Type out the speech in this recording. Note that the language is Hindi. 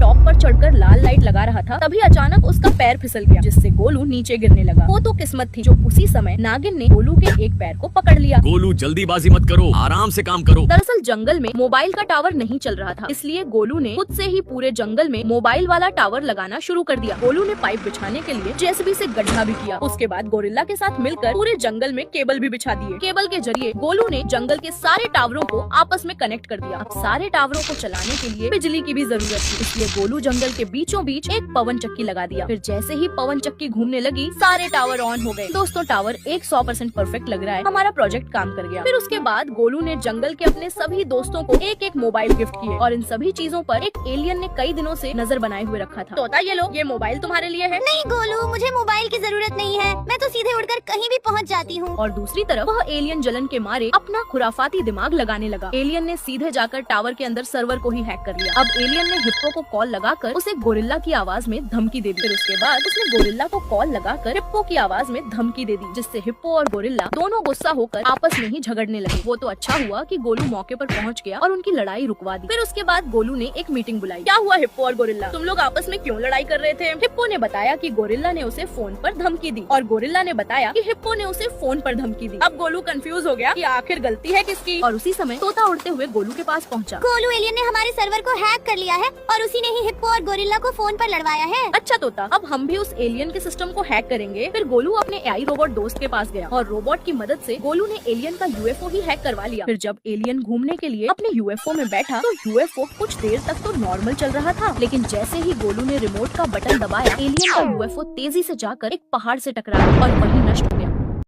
क्लॉक पर चढ़कर लाल लाइट लगा रहा था, तभी अचानक उसका पैर फिसल गया, जिससे गोलू नीचे गिरने लगा। वो तो किस्मत थी जो उसी समय नागिन ने गोलू के एक पैर को पकड़ लिया। गोलू जल्दीबाजी मत करो, आराम से काम करो। दरअसल जंगल में मोबाइल का टावर नहीं चल रहा था, इसलिए गोलू ने खुद से ही पूरे जंगल में मोबाइल वाला टावर लगाना शुरू कर दिया। गोलू ने पाइप बिछाने के लिए जेसीबी से गड्ढा भी किया। उसके बाद गोरिल्ला के साथ मिलकर पूरे जंगल में केबल भी बिछा दिए। केबल के जरिए गोलू ने जंगल के सारे टावरों को आपस में कनेक्ट कर दिया। अब सारे टावरों को चलाने के लिए बिजली की भी जरूरत थी, इसलिए गोलू जंगल के बीचों बीच एक पवन चक्की लगा दिया। फिर जैसे ही पवन चक्की घूमने लगी, सारे टावर ऑन हो गए। दोस्तों, टावर 100% परफेक्ट लग रहा है, हमारा प्रोजेक्ट काम कर गया। फिर उसके बाद गोलू ने जंगल के अपने सभी दोस्तों को एक एक मोबाइल गिफ्ट किए और इन सभी चीजों पर एक एलियन ने कई दिनों से नजर बनाए हुए रखा था। तोता, ये लो, ये मोबाइल तुम्हारे लिए है। नहीं गोलू, मुझे मोबाइल की जरूरत नहीं है, मैं तो सीधे उड़कर कहीं भी पहुंच जाती हूँ। और दूसरी तरफ वह एलियन जलन के मारे अपना खुराफाती दिमाग लगाने लगा। एलियन ने सीधे जाकर टावर के अंदर सर्वर को ही हैक कर लिया। अब एलियन ने हिप्पो को कॉल लगाकर उसे गोरिल्ला की आवाज में धमकी दे दी। फिर उसके बाद उसने गोरिल्ला को कॉल लगाकर हिप्पो की आवाज में धमकी दे दी, जिससे हिप्पो और गोरिल्ला दोनों गुस्सा होकर आपस में ही झगड़ने लगे। वो तो अच्छा हुआ कि गोलू मौके पर पहुंच गया और उनकी लड़ाई रुकवा दी। फिर उसके बाद गोलू ने एक मीटिंग बुलाई। क्या हुआ हिप्पो और गोरिल्ला, तुम लोग आपस में क्यों लड़ाई कर रहे थे? हिप्पो ने बताया कि गोरिल्ला ने उसे फोन पर धमकी दी और गोरिल्ला ने बताया कि हिप्पो ने उसे फोन पर धमकी दी। अब गोलू कंफ्यूज हो गया कि आखिर गलती है किसकी। और उसी समय तोता उड़ते हुए गोलू के पास पहुंचा। गोलू, एलियन ने हमारे सर्वर को हैक कर लिया है और उसी ने ही हिप्पो और गोरिल्ला को फोन पर लड़वाया है। अच्छा तोता, अब हम भी उस एलियन के सिस्टम को हैक करेंगे। फिर गोलू अपने एआई रोबोट दोस्त के पास गया और रोबोट की मदद से गोलू ने एलियन का यूएफओ ही हैक करवा लिया। फिर जब एलियन घूमने के लिए अपने यूएफओ में बैठा तो यूएफओ कुछ देर तक तो नॉर्मल चल रहा था, लेकिन जैसे ही गोलू ने रिमोट का बटन दबाया, एलियन का यूएफओ तेजी से जाकर एक पहाड़ से टकरा गया और वहीं नष्ट